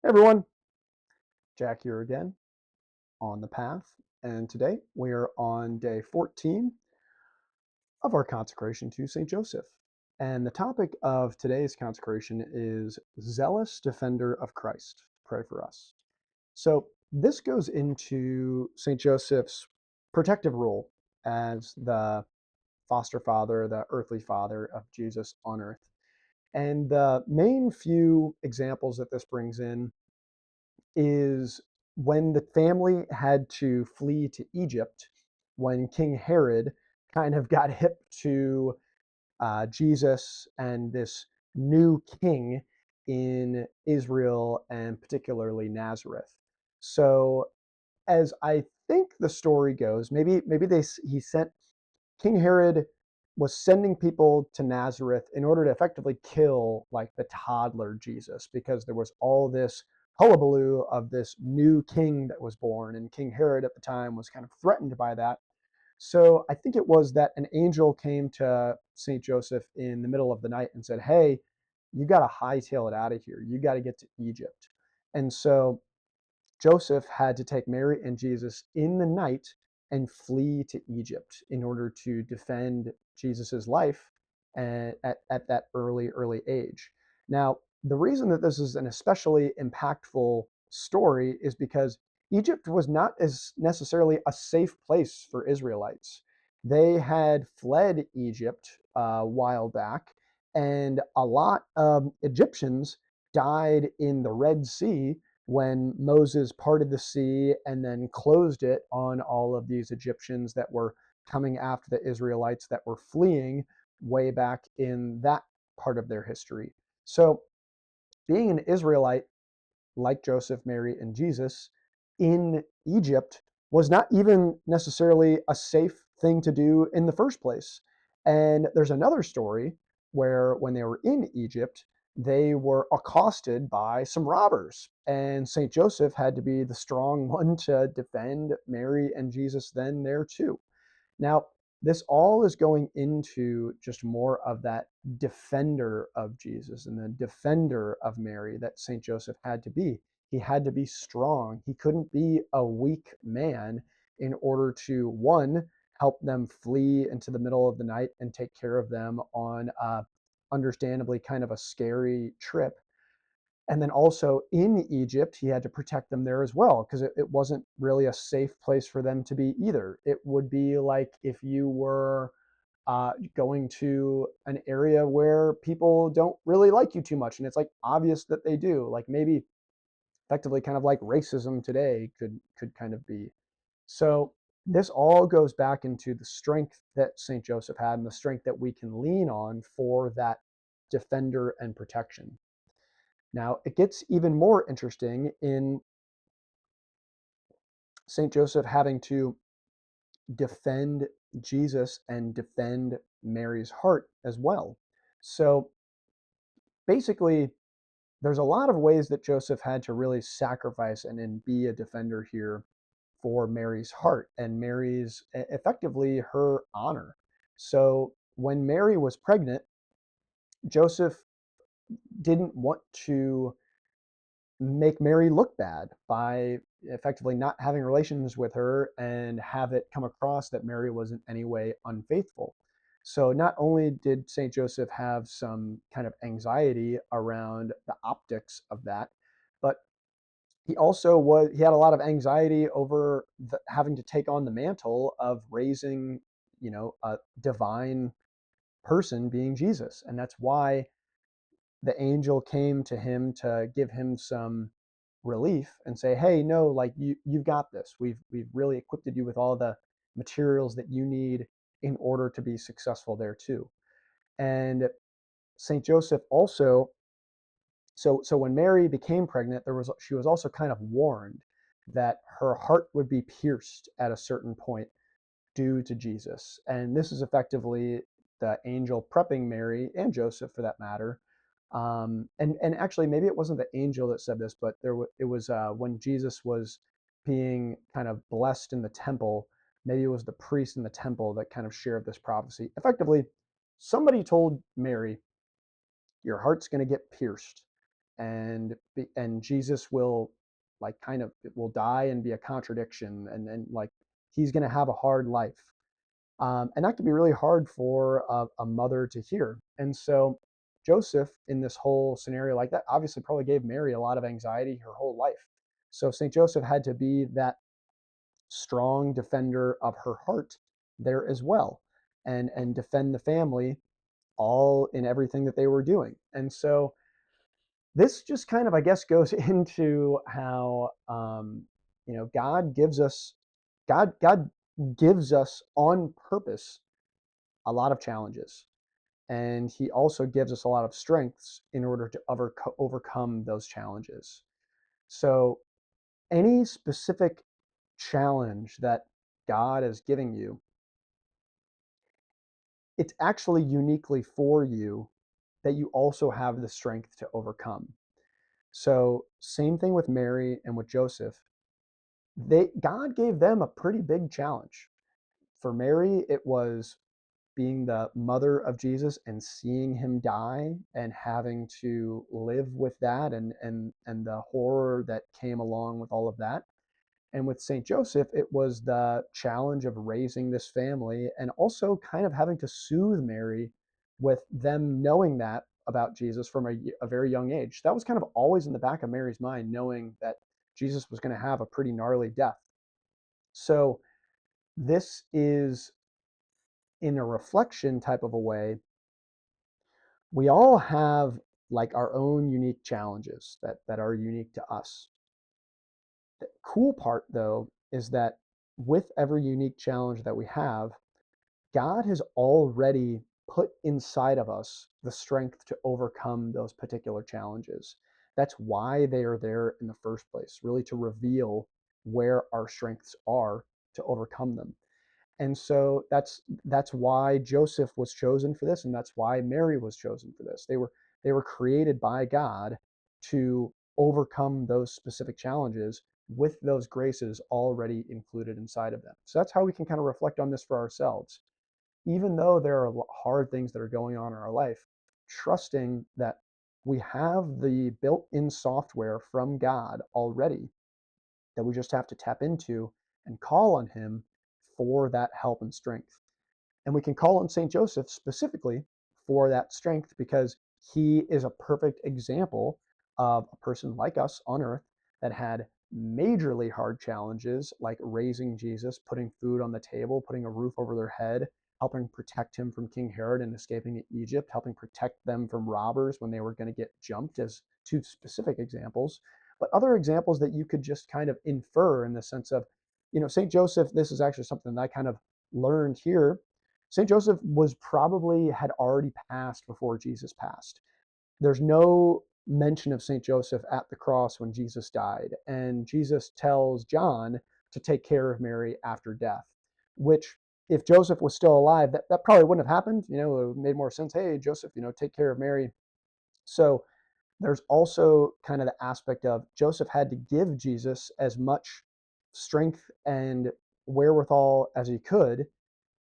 Hey everyone, Jack here again on the path, and today we are on day 14 of our consecration to St. Joseph. And the topic of today's consecration is Zealous Defender of Christ. Pray for us. So, this goes into St. Joseph's protective role as the foster father, the earthly father of Jesus on earth. And the main few examples that this brings in is when the family had to flee to Egypt, when King Herod kind of got hip to Jesus and this new king in Israel and particularly Nazareth. So, as I think the story goes, maybe he sent King Herod was sending people to Nazareth in order to effectively kill like the toddler Jesus because there was all this hullabaloo of this new king that was born, and King Herod at the time was kind of threatened by that. So I think it was that an angel came to St. Joseph in the middle of the night and said, "Hey, you got to hightail it out of here. You got to get to Egypt." And so Joseph had to take Mary and Jesus in the night and flee to Egypt in order to defend Jesus's life at that early age. Now, the reason that this is an especially impactful story is because Egypt was not as necessarily a safe place for Israelites. They had fled Egypt a while back, and a lot of Egyptians died in the Red Sea when Moses parted the sea and then closed it on all of these Egyptians that were coming after the Israelites that were fleeing way back in that part of their history. So, being an Israelite like Joseph, Mary, and Jesus in Egypt was not even necessarily a safe thing to do in the first place. And there's another story where when they were in Egypt, they were accosted by some robbers. And St. Joseph had to be the strong one to defend Mary and Jesus then there too. Now, this all is going into just more of that defender of Jesus and the defender of Mary that St. Joseph had to be. He had to be strong. He couldn't be a weak man in order to, one, help them flee into the middle of the night and take care of them on understandably kind of a scary trip, and then also in Egypt, he had to protect them there as well, because it wasn't really a safe place for them to be either. It would be like if you were going to an area where people don't really like you too much, and it's like obvious that they do. Like maybe effectively kind of like racism today could kind of be. So this all goes back into the strength that St. Joseph had and the strength that we can lean on for that defender and protection. Now, it gets even more interesting in St. Joseph having to defend Jesus and defend Mary's heart as well. So basically, there's a lot of ways that Joseph had to really sacrifice and be a defender here for Mary's heart and Mary's effectively her honor. So when Mary was pregnant, Joseph didn't want to make Mary look bad by effectively not having relations with her and have it come across that Mary was in any way unfaithful. So not only did St. Joseph have some kind of anxiety around the optics of that, but he had a lot of anxiety over having to take on the mantle of raising, a divine person being Jesus. And that's why the angel came to him to give him some relief and say, "Hey, no, like you've got this. We've really equipped you with all the materials that you need in order to be successful there too." And Saint Joseph also, so when Mary became pregnant, she was also kind of warned that her heart would be pierced at a certain point due to Jesus. And this is effectively the angel prepping Mary and Joseph for that matter. And actually, maybe it wasn't the angel that said this, but it was when Jesus was being kind of blessed in the temple. Maybe it was the priest in the temple that kind of shared this prophecy. Effectively, somebody told Mary, "Your heart's going to get pierced." and Jesus will like kind of will die and be a contradiction, and like he's going to have a hard life. And that can be really hard for a mother to hear. And so Joseph, in this whole scenario like that, obviously probably gave Mary a lot of anxiety her whole life. So St. Joseph had to be that strong defender of her heart there as well, and defend the family all in everything that they were doing. And so this just kind of, I guess, goes into how God gives us on purpose a lot of challenges, and He also gives us a lot of strengths in order to overcome those challenges. So, any specific challenge that God is giving you, it's actually uniquely for you that you also have the strength to overcome. So, same thing with Mary and with Joseph. God gave them a pretty big challenge. For Mary, it was being the mother of Jesus and seeing him die and having to live with that, and the horror that came along with all of that. And with St. Joseph, it was the challenge of raising this family and also kind of having to soothe Mary with them knowing that about Jesus from a very young age. That was kind of always in the back of Mary's mind, knowing that Jesus was going to have a pretty gnarly death. So this is, in a reflection type of a way, we all have like our own unique challenges that are unique to us. The cool part, though, is that with every unique challenge that we have, God has already put inside of us the strength to overcome those particular challenges. That's why they are there in the first place, really to reveal where our strengths are to overcome them. And so that's why Joseph was chosen for this, and that's why Mary was chosen for this. They were created by God to overcome those specific challenges with those graces already included inside of them. So that's how we can kind of reflect on this for ourselves. Even though there are hard things that are going on in our life, trusting that we have the built-in software from God already that we just have to tap into and call on Him for that help and strength. And we can call on St. Joseph specifically for that strength because he is a perfect example of a person like us on earth that had majorly hard challenges like raising Jesus, putting food on the table, putting a roof over their head, helping protect him from King Herod and escaping to Egypt, helping protect them from robbers when they were going to get jumped, as two specific examples. But other examples that you could just kind of infer in the sense of, St. Joseph, this is actually something that I kind of learned here. St. Joseph was probably had already passed before Jesus passed. There's no mention of St. Joseph at the cross when Jesus died. And Jesus tells John to take care of Mary after death, which, if Joseph was still alive, that probably wouldn't have happened. It made more sense. Hey, Joseph, take care of Mary. So there's also kind of the aspect of Joseph had to give Jesus as much strength and wherewithal as he could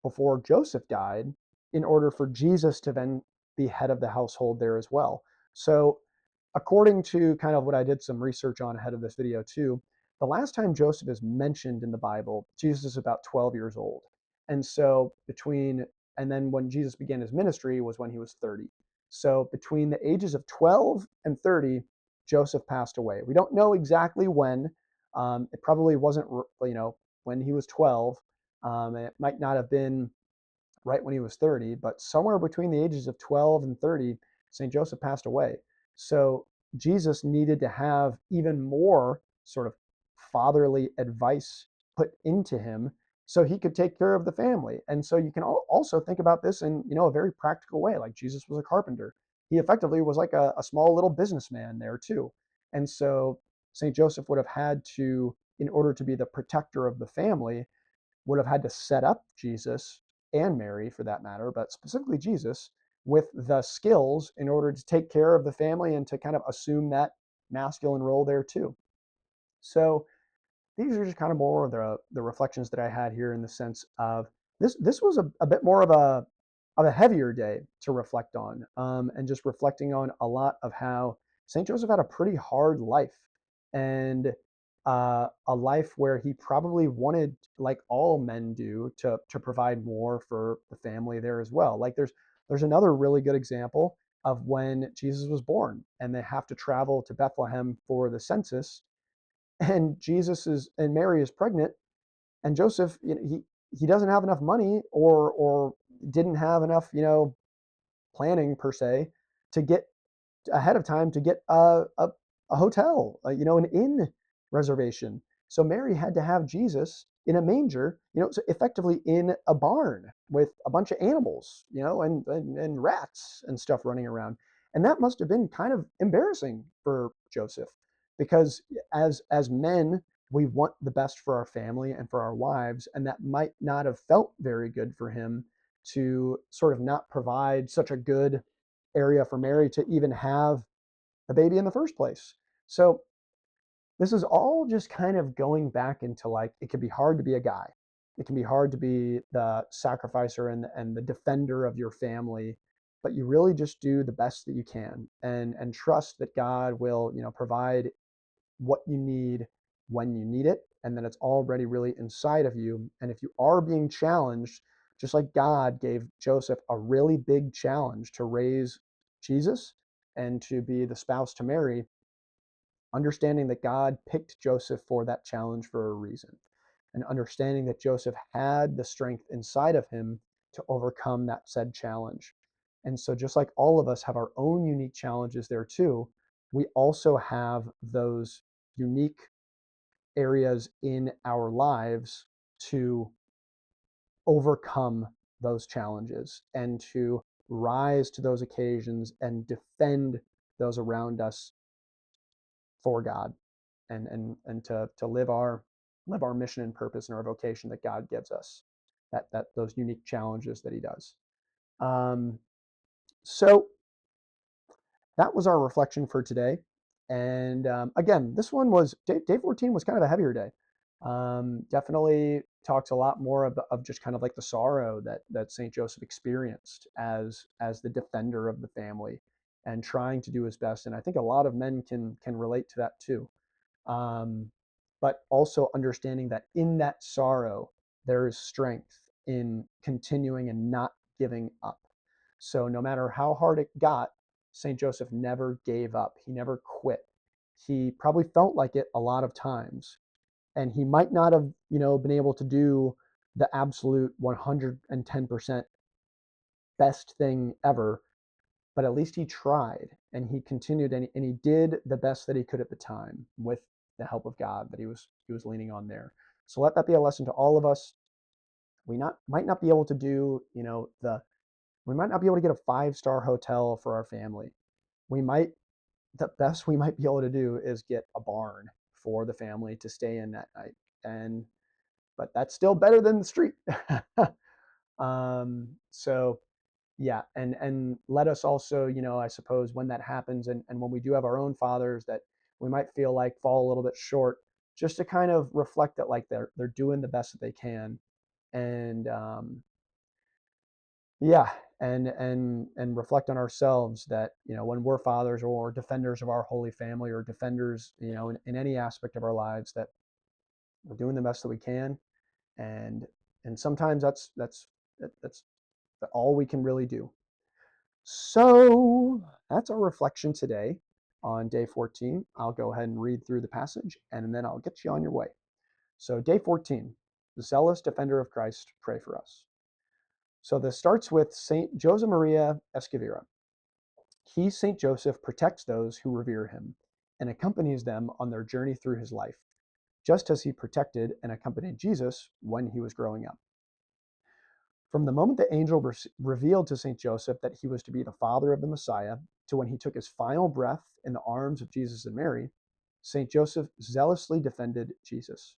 before Joseph died in order for Jesus to then be head of the household there as well. So, according to kind of what I did some research on ahead of this video too, the last time Joseph is mentioned in the Bible, Jesus is about 12 years old. And so, and then when Jesus began his ministry was when he was 30. So, between the ages of 12 and 30, Joseph passed away. We don't know exactly when. It probably wasn't, when he was 12. It might not have been right when he was 30, but somewhere between the ages of 12 and 30, St. Joseph passed away. So Jesus needed to have even more sort of fatherly advice put into him so he could take care of the family. And so you can also think about this in, a very practical way. Like Jesus was a carpenter. He effectively was like a small little businessman there too. And so St. Joseph would have had to, in order to be the protector of the family, would have had to set up Jesus and Mary for that matter, but specifically Jesus, with the skills in order to take care of the family and to kind of assume that masculine role there too. So these are just kind of more of the reflections that I had here in the sense of this was a bit more of a heavier day to reflect on, and just reflecting on a lot of how St. Joseph had a pretty hard life, and a life where he probably wanted, like all men do, to provide more for the family there as well. Like there's another really good example of when Jesus was born, and they have to travel to Bethlehem for the census, and Mary is pregnant, and Joseph, he doesn't have enough money, or didn't have enough, planning per se, to get ahead of time to get a hotel, an inn reservation. So Mary had to have Jesus in a manger, so effectively in a barn with a bunch of animals, and rats and stuff running around. And that must have been kind of embarrassing for Joseph, because as men, we want the best for our family and for our wives, and that might not have felt very good for him to sort of not provide such a good area for Mary to even have a baby in the first place. So this is all just kind of going back into, like, it can be hard to be a guy. It can be hard to be the sacrificer and the defender of your family, but you really just do the best that you can, and trust that God will, provide what you need when you need it, and then it's already really inside of you. And if you are being challenged, just like God gave Joseph a really big challenge to raise Jesus and to be the spouse to Mary, understanding that God picked Joseph for that challenge for a reason, and understanding that Joseph had the strength inside of him to overcome that said challenge. And so, just like all of us have our own unique challenges there too, we also have those unique areas in our lives to overcome those challenges and to rise to those occasions and defend those around us for God, and to live our mission and purpose and our vocation that God gives us, that those unique challenges that He does. Um, so that was our reflection for today. And again, this one was day 14 was kind of a heavier day. Definitely talks a lot more of just kind of like the sorrow that Saint Joseph experienced as the defender of the family, and trying to do his best. And I think a lot of men can relate to that too. um, but also understanding that in that sorrow, there is strength in continuing and not giving up. So, no matter how hard it got, St. Joseph never gave up. He never quit. He probably felt like it a lot of times, and he might not have, been able to do the absolute 110% best thing ever, but at least he tried, and he continued, and he did the best that he could at the time with the help of God that he was leaning on there. So let that be a lesson to all of us. We not might not be able to do, the we might not be able to get a 5-star hotel for our family. We might The best we might be able to do is get a barn for the family to stay in that night. And but that's still better than the street. So yeah, and let us also, I suppose, when that happens, and when we do have our own fathers that we might feel like fall a little bit short, just to kind of reflect that, like, they're doing the best that they can. And yeah, and reflect on ourselves that, when we're fathers or defenders of our holy family, or defenders, in any aspect of our lives, that we're doing the best that we can. And sometimes that's all we can really do. So that's our reflection today on day 14. I'll go ahead and read through the passage, and then I'll get you on your way. So, day 14, the zealous defender of Christ, pray for us. So, this starts with Saint Josemaria Esquivira. He, Saint Joseph, protects those who revere him and accompanies them on their journey through his life, just as he protected and accompanied Jesus when he was growing up. From the moment the angel revealed to St. Joseph that he was to be the father of the Messiah, to when he took his final breath in the arms of Jesus and Mary, St. Joseph zealously defended Jesus.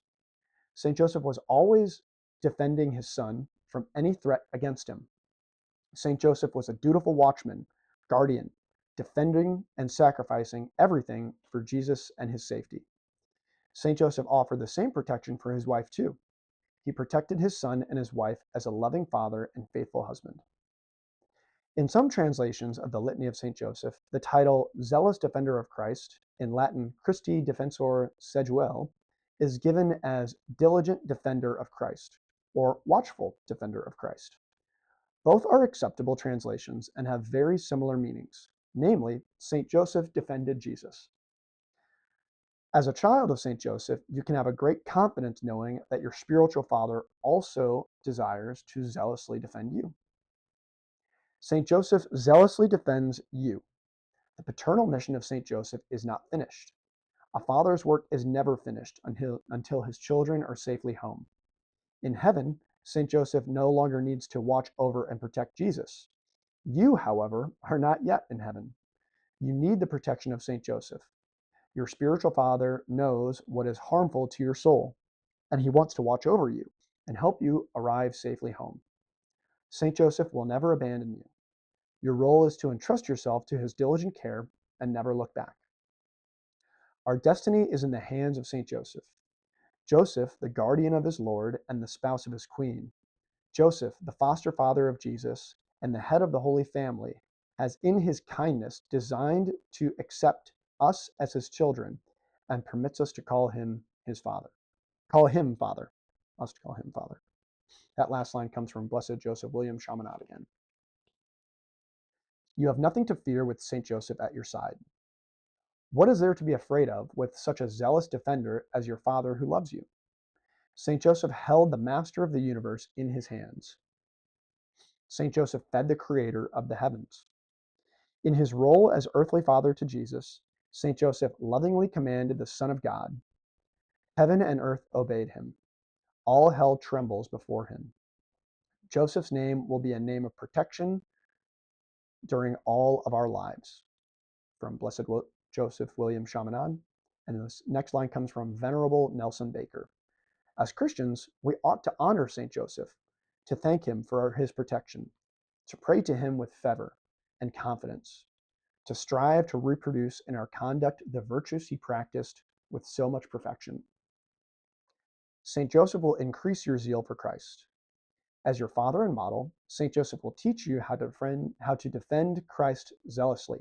St. Joseph was always defending his son from any threat against him. St. Joseph was a dutiful watchman, guardian, defending and sacrificing everything for Jesus and his safety. St. Joseph offered the same protection for his wife, too. He protected his son and his wife as a loving father and faithful husband. In some translations of the Litany of St. Joseph, the title Zealous Defender of Christ, in Latin Christi Defensor Seduel, is given as Diligent Defender of Christ or Watchful Defender of Christ. Both are acceptable translations and have very similar meanings, namely, St. Joseph defended Jesus. As a child of St. Joseph, you can have a great confidence knowing that your spiritual father also desires to zealously defend you. St. Joseph zealously defends you. The paternal mission of St. Joseph is not finished. A father's work is never finished until his children are safely home. In heaven, St. Joseph no longer needs to watch over and protect Jesus. You, however, are not yet in heaven. You need the protection of St. Joseph. Your spiritual father knows what is harmful to your soul, and he wants to watch over you and help you arrive safely home. St. Joseph will never abandon you. Your role is to entrust yourself to his diligent care and never look back. Our destiny is in the hands of St. Joseph. Joseph, the guardian of his Lord and the spouse of his queen, Joseph, the foster father of Jesus and the head of the Holy Family, has in his kindness designed to accept us as his children and permits us to call him his father. Call him father. Us to call him father. That last line comes from Blessed Joseph William Chaminade again. You have nothing to fear with St. Joseph at your side. What is there to be afraid of with such a zealous defender as your Father who loves you? St. Joseph held the Master of the universe in his hands. St. Joseph fed the Creator of the heavens. In his role as earthly father to Jesus, St. Joseph lovingly commanded the Son of God. Heaven and earth obeyed him. All hell trembles before him. Joseph's name will be a name of protection during all of our lives. From Blessed Joseph William Chaminade. And this next line comes from Venerable Nelson Baker. As Christians, we ought to honor St. Joseph, to thank him for his protection, to pray to him with fervor and confidence, to strive to reproduce in our conduct the virtues he practiced with so much perfection. St. Joseph will increase your zeal for Christ. As your father and model, St. Joseph will teach you how to defend Christ zealously.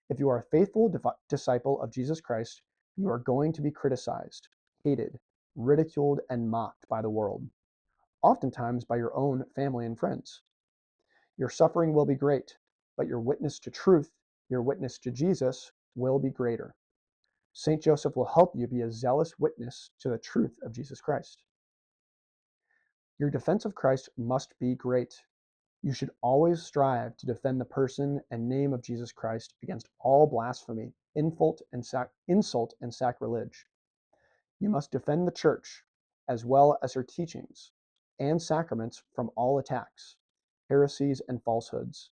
If you are a faithful disciple of Jesus Christ, you are going to be criticized, hated, ridiculed, and mocked by the world, oftentimes by your own family and friends. Your suffering will be great, but your witness to truth, your witness to Jesus, will be greater. St. Joseph will help you be a zealous witness to the truth of Jesus Christ. Your defense of Christ must be great. You should always strive to defend the person and name of Jesus Christ against all blasphemy, insult, and sacrilege. You must defend the Church, as well as her teachings and sacraments from all attacks, heresies, and falsehoods.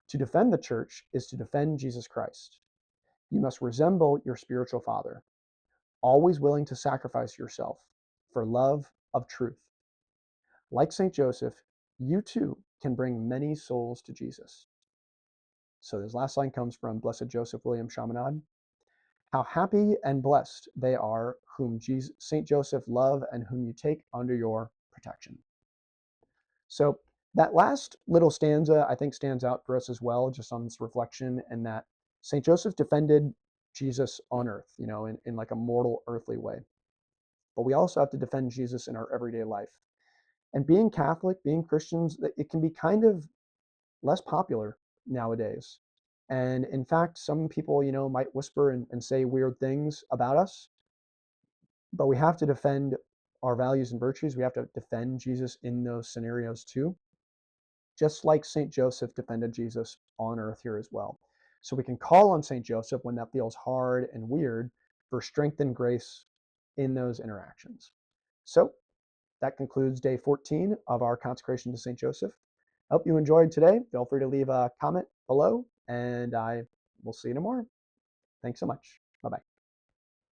To defend the Church is to defend Jesus Christ. You must resemble your spiritual father, always willing to sacrifice yourself for love of truth. Like St. Joseph, you too can bring many souls to Jesus. So this last line comes from Blessed Joseph William Chaminade. How happy and blessed they are whom St. Joseph love and whom you take under your protection. So that last little stanza, I think, stands out for us as well, just on this reflection, and that St. Joseph defended Jesus on earth, in like a mortal earthly way. But we also have to defend Jesus in our everyday life. And being Catholic, being Christians, it can be kind of less popular nowadays. And in fact, some people, might whisper and say weird things about us, but we have to defend our values and virtues. We have to defend Jesus in those scenarios too, just like St. Joseph defended Jesus on earth here as well. So we can call on St. Joseph when that feels hard and weird for strength and grace in those interactions. So that concludes day 14 of our consecration to St. Joseph. I hope you enjoyed today. Feel free to leave a comment below, and I will see you tomorrow. Thanks so much.